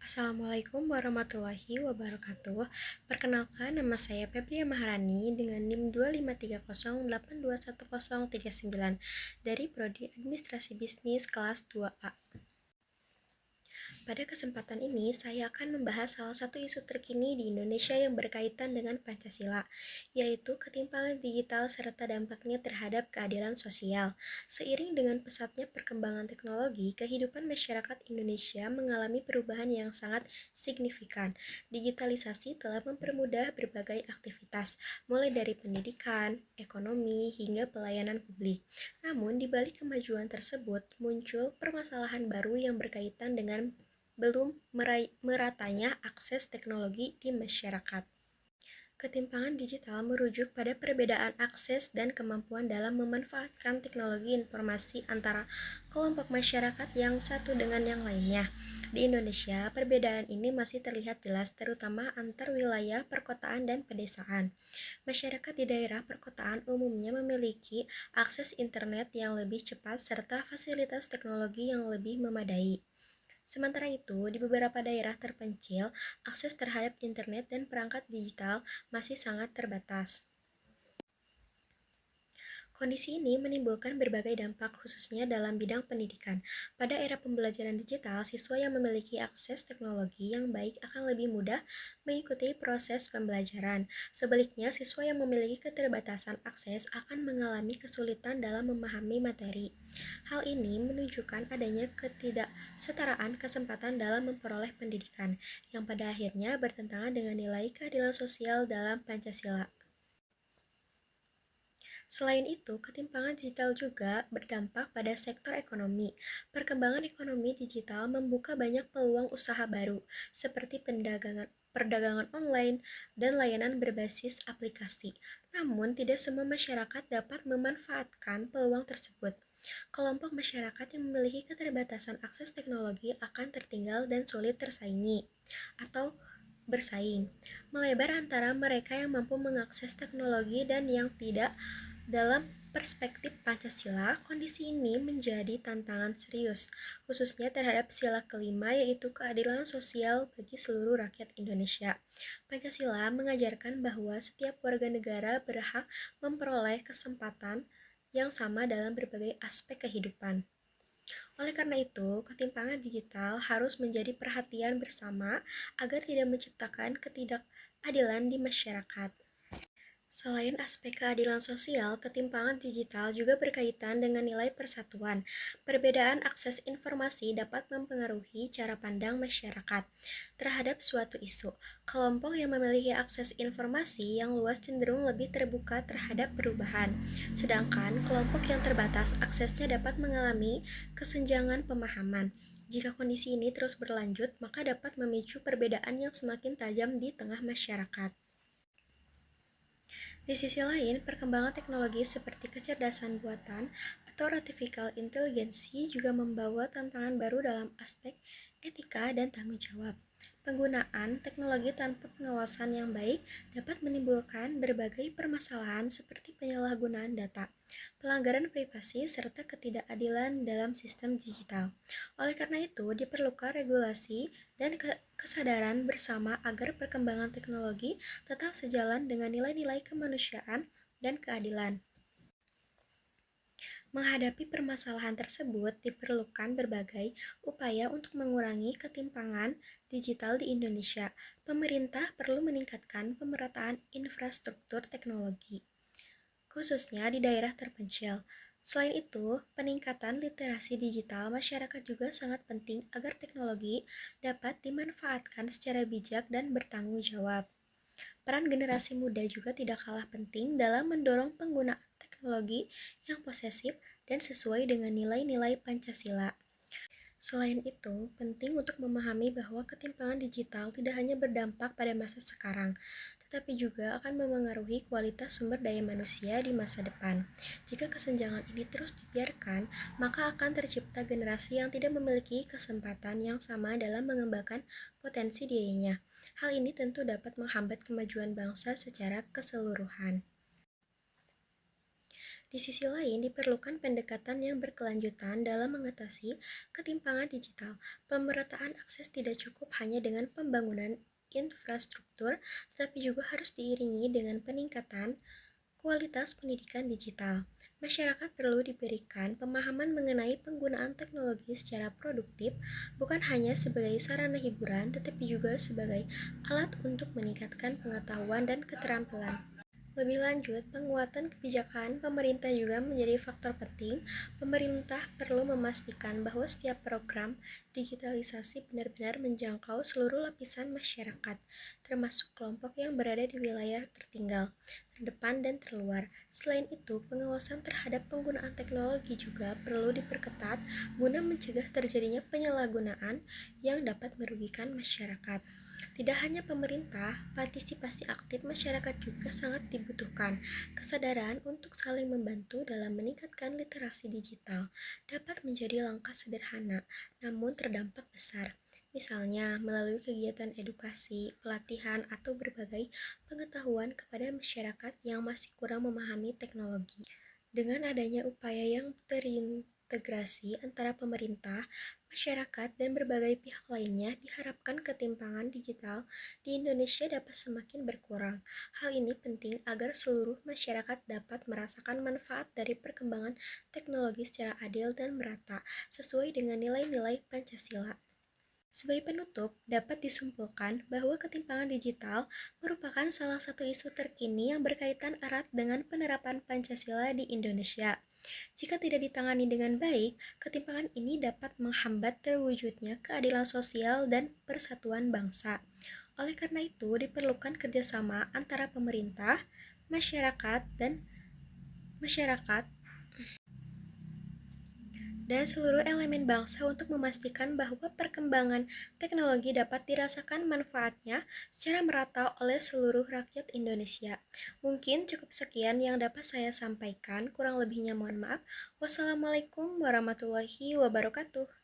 Assalamualaikum warahmatullahi wabarakatuh. Perkenalkan, nama saya Febria Maharani dengan NIM 25308210039 dari Prodi Administrasi Bisnis kelas 2A. Pada kesempatan ini, saya akan membahas salah satu isu terkini di Indonesia yang berkaitan dengan Pancasila, yaitu ketimpangan digital serta dampaknya terhadap keadilan sosial. Seiring dengan pesatnya perkembangan teknologi, kehidupan masyarakat Indonesia mengalami perubahan yang sangat signifikan. Digitalisasi telah mempermudah berbagai aktivitas, mulai dari pendidikan, ekonomi, hingga pelayanan publik. Namun, di balik kemajuan tersebut, muncul permasalahan baru yang berkaitan dengan belum meratanya akses teknologi di masyarakat. Ketimpangan digital merujuk pada perbedaan akses dan kemampuan dalam memanfaatkan teknologi informasi antara kelompok masyarakat yang satu dengan yang lainnya. Di Indonesia, perbedaan ini masih terlihat jelas terutama antar wilayah perkotaan dan pedesaan. Masyarakat di daerah perkotaan umumnya memiliki akses internet yang lebih cepat serta fasilitas teknologi yang lebih memadai. Sementara itu, di beberapa daerah terpencil, akses terhadap internet dan perangkat digital masih sangat terbatas. Kondisi ini menimbulkan berbagai dampak khususnya dalam bidang pendidikan. Pada era pembelajaran digital, siswa yang memiliki akses teknologi yang baik akan lebih mudah mengikuti proses pembelajaran. Sebaliknya, siswa yang memiliki keterbatasan akses akan mengalami kesulitan dalam memahami materi. Hal ini menunjukkan adanya ketidaksetaraan kesempatan dalam memperoleh pendidikan, yang pada akhirnya bertentangan dengan nilai keadilan sosial dalam Pancasila. Selain itu, ketimpangan digital juga berdampak pada sektor ekonomi. Perkembangan ekonomi digital membuka banyak peluang usaha baru, seperti perdagangan online dan layanan berbasis aplikasi. Namun, tidak semua masyarakat dapat memanfaatkan peluang tersebut. Kelompok masyarakat yang memiliki keterbatasan akses teknologi akan tertinggal dan sulit tersaingi atau bersaing, melebar antara mereka yang mampu mengakses teknologi dan yang tidak. Dalam perspektif Pancasila, kondisi ini menjadi tantangan serius, khususnya terhadap sila kelima yaitu keadilan sosial bagi seluruh rakyat Indonesia. Pancasila mengajarkan bahwa setiap warga negara berhak memperoleh kesempatan yang sama dalam berbagai aspek kehidupan. Oleh karena itu, ketimpangan digital harus menjadi perhatian bersama agar tidak menciptakan ketidakadilan di masyarakat. Selain aspek keadilan sosial, ketimpangan digital juga berkaitan dengan nilai persatuan. Perbedaan akses informasi dapat mempengaruhi cara pandang masyarakat terhadap suatu isu. Kelompok yang memiliki akses informasi yang luas cenderung lebih terbuka terhadap perubahan, sedangkan kelompok yang terbatas aksesnya dapat mengalami kesenjangan pemahaman. Jika kondisi ini terus berlanjut, maka dapat memicu perbedaan yang semakin tajam di tengah masyarakat. Di sisi lain, perkembangan teknologi seperti kecerdasan buatan atau artificial intelligence juga membawa tantangan baru dalam aspek etika dan tanggung jawab. Penggunaan teknologi tanpa pengawasan yang baik dapat menimbulkan berbagai permasalahan seperti penyalahgunaan data, pelanggaran privasi, serta ketidakadilan dalam sistem digital. Oleh karena itu, diperlukan regulasi dan kesadaran bersama agar perkembangan teknologi tetap sejalan dengan nilai-nilai kemanusiaan dan keadilan. Menghadapi permasalahan tersebut, diperlukan berbagai upaya untuk mengurangi ketimpangan digital di Indonesia. Pemerintah perlu meningkatkan pemerataan infrastruktur teknologi, khususnya di daerah terpencil. Selain itu, peningkatan literasi digital masyarakat juga sangat penting agar teknologi dapat dimanfaatkan secara bijak dan bertanggung jawab. Peran generasi muda juga tidak kalah penting dalam mendorong penggunaan teknologi yang posesif dan sesuai dengan nilai-nilai Pancasila. Selain itu, penting untuk memahami bahwa ketimpangan digital tidak hanya berdampak pada masa sekarang, tetapi juga akan memengaruhi kualitas sumber daya manusia di masa depan. Jika kesenjangan ini terus dibiarkan, maka akan tercipta generasi yang tidak memiliki kesempatan yang sama dalam mengembangkan potensi dirinya. Hal ini tentu dapat menghambat kemajuan bangsa secara keseluruhan. Di sisi lain, diperlukan pendekatan yang berkelanjutan dalam mengatasi ketimpangan digital. Pemerataan akses tidak cukup hanya dengan pembangunan infrastruktur, tetapi juga harus diiringi dengan peningkatan kualitas pendidikan digital. Masyarakat perlu diberikan pemahaman mengenai penggunaan teknologi secara produktif, bukan hanya sebagai sarana hiburan, tetapi juga sebagai alat untuk meningkatkan pengetahuan dan keterampilan. Lebih lanjut, penguatan kebijakan pemerintah juga menjadi faktor penting. Pemerintah perlu memastikan bahwa setiap program digitalisasi benar-benar menjangkau seluruh lapisan masyarakat, termasuk kelompok yang berada di wilayah tertinggal, terdepan, dan terluar. Selain itu, pengawasan terhadap penggunaan teknologi juga perlu diperketat guna mencegah terjadinya penyalahgunaan yang dapat merugikan masyarakat. Tidak hanya pemerintah, partisipasi aktif masyarakat juga sangat dibutuhkan. Kesadaran untuk saling membantu dalam meningkatkan literasi digital dapat menjadi langkah sederhana, namun terdampak besar. Misalnya, melalui kegiatan edukasi, pelatihan, atau berbagai pengetahuan kepada masyarakat yang masih kurang memahami teknologi. Dengan adanya upaya yang terintegrasi antara pemerintah, masyarakat, dan berbagai pihak lainnya, diharapkan ketimpangan digital di Indonesia dapat semakin berkurang. Hal ini penting agar seluruh masyarakat dapat merasakan manfaat dari perkembangan teknologi secara adil dan merata, sesuai dengan nilai-nilai Pancasila. Sebagai penutup, dapat disimpulkan bahwa ketimpangan digital merupakan salah satu isu terkini yang berkaitan erat dengan penerapan Pancasila di Indonesia. Jika tidak ditangani dengan baik, ketimpangan ini dapat menghambat terwujudnya keadilan sosial dan persatuan bangsa. Oleh karena itu, diperlukan kerjasama antara pemerintah, masyarakat, dan masyarakat dan seluruh elemen bangsa untuk memastikan bahwa perkembangan teknologi dapat dirasakan manfaatnya secara merata oleh seluruh rakyat Indonesia. Mungkin cukup sekian yang dapat saya sampaikan, kurang lebihnya mohon maaf. Wassalamualaikum warahmatullahi wabarakatuh.